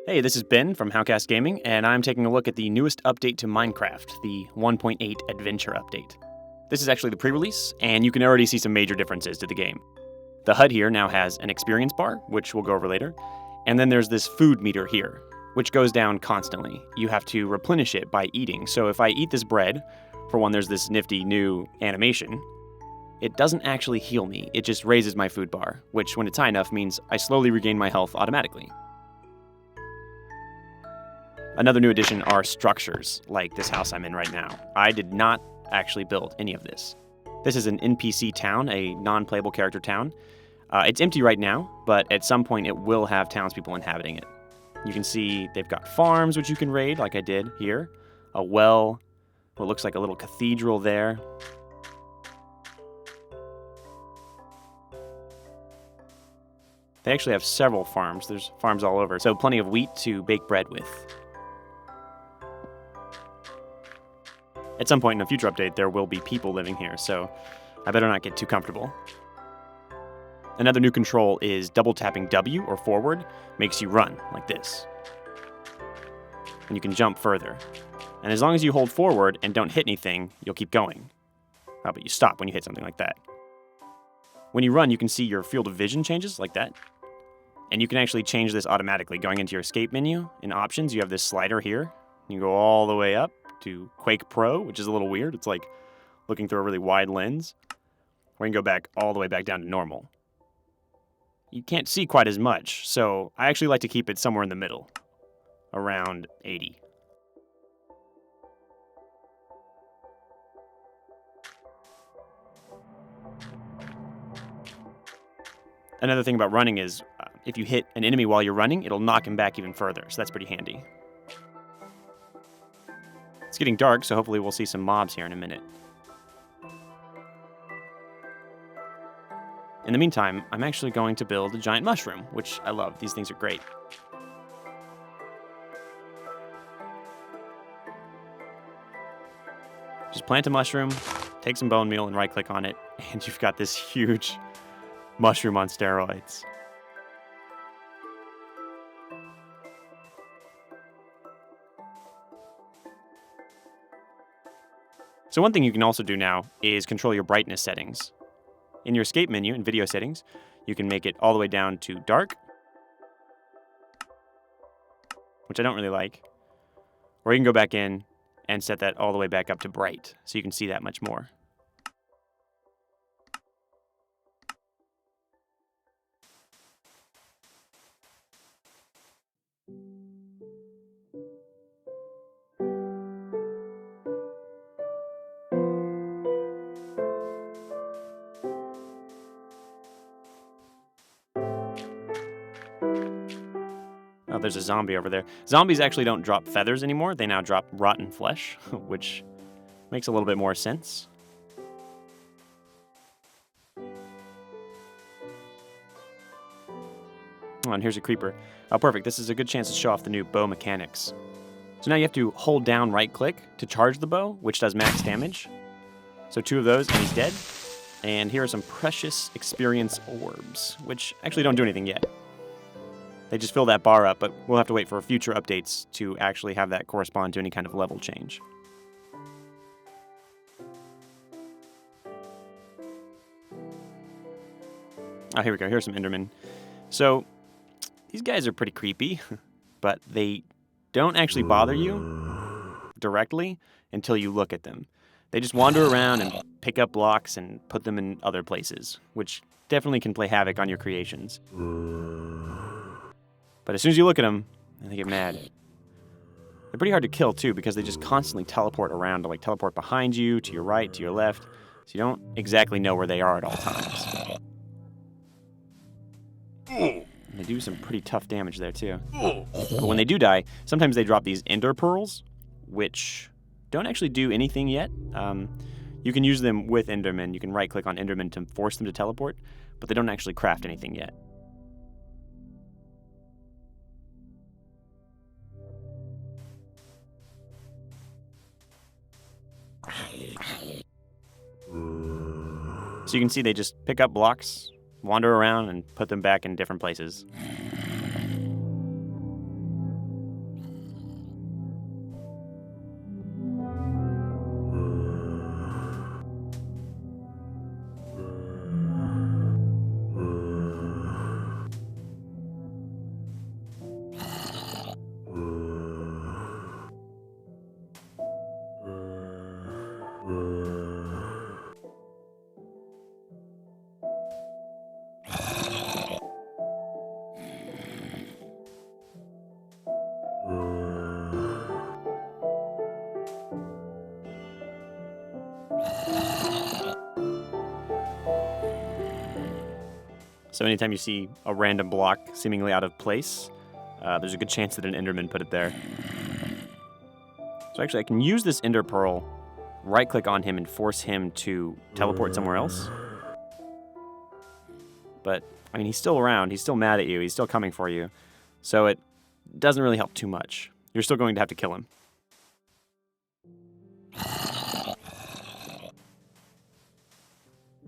Hey, this is Ben from Howcast Gaming, and I'm taking a look at the newest update to Minecraft, the 1.8 Adventure Update. This is actually the pre-release, and you can already see some major differences to the game. The HUD here now has an experience bar, which we'll go over later, and then there's this food meter here, which goes down constantly. You have to replenish it by eating, so if I eat this bread, for one, there's this nifty new animation. It doesn't actually heal me, it just raises my food bar, which when it's high enough means I slowly regain my health automatically. Another new addition are structures, like this house I'm in right now. I did not actually build any of this. This is an NPC town, a non-playable character town. It's empty right now, but at some point it will have townspeople inhabiting it. You can see they've got farms which you can raid, like I did here. A well, what looks like a little cathedral there. They actually have several farms. There's farms all over, so plenty of wheat to bake bread with. At some point in a future update, there will be people living here, so I better not get too comfortable. Another new control is double tapping W or forward makes you run, like this. And you can jump further. And as long as you hold forward and don't hit anything, you'll keep going. But you stop when you hit something like that. When you run, you can see your field of vision changes, like that. And you can actually change this automatically. Going into your escape menu, in options, you have this slider here. You go all the way up to Quake Pro, which is a little weird. It's like looking through a really wide lens. Or you can go back all the way back down to normal. You can't see quite as much, so I actually like to keep it somewhere in the middle, around 80. Another thing about running is if you hit an enemy while you're running, it'll knock him back even further, so that's pretty handy. It's getting dark, so hopefully we'll see some mobs here in a minute. In the meantime, I'm actually going to build a giant mushroom, which I love. These things are great. Just plant a mushroom, take some bone meal and right-click on it, and you've got this huge mushroom on steroids. So one thing you can also do now is control your brightness settings. In your escape menu in video settings, you can make it all the way down to dark, which I don't really like. Or you can go back in and set that all the way back up to bright, so you can see that much more. Oh, there's a zombie over there. Zombies actually don't drop feathers anymore. They now drop rotten flesh, which makes a little bit more sense. Oh, and here's a creeper. Oh, perfect. This is a good chance to show off the new bow mechanics. So now you have to hold down right-click to charge the bow, which does max damage. So 2 of those, and he's dead. And here are some precious experience orbs, which actually don't do anything yet. They just fill that bar up, but we'll have to wait for future updates to actually have that correspond to any kind of level change. Oh, here we go. Here's some Endermen. So, these guys are pretty creepy, but they don't actually bother you directly until you look at them. They just wander around and pick up blocks and put them in other places, which definitely can play havoc on your creations. But as soon as you look at them, they get mad. They're pretty hard to kill, too, because they just constantly teleport around to, like, teleport behind you, to your right, to your left, so you don't exactly know where they are at all times. And they do some pretty tough damage there, too. But when they do die, sometimes they drop these ender pearls, which don't actually do anything yet. You can use them with Endermen. You can right-click on Endermen to force them to teleport, but they don't actually craft anything yet. So you can see they just pick up blocks, wander around, and put them back in different places. So anytime you see a random block seemingly out of place, there's a good chance that an Enderman put it there. So actually, I can use this Ender Pearl, right-click on him, and force him to teleport somewhere else. But, I mean, he's still around. He's still mad at you. He's still coming for you. So it doesn't really help too much. You're still going to have to kill him.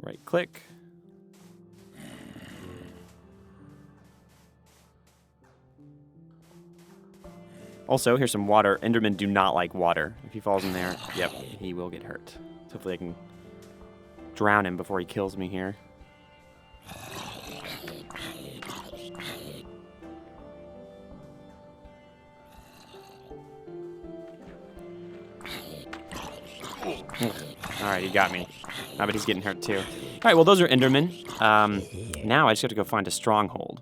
Right-click. Also, here's some water. Endermen do not like water. If he falls in there, yep, he will get hurt. So hopefully I can drown him before he kills me here. Alright, he got me. I bet he's getting hurt too. Alright, well those are Endermen. Now I just have to go find a stronghold.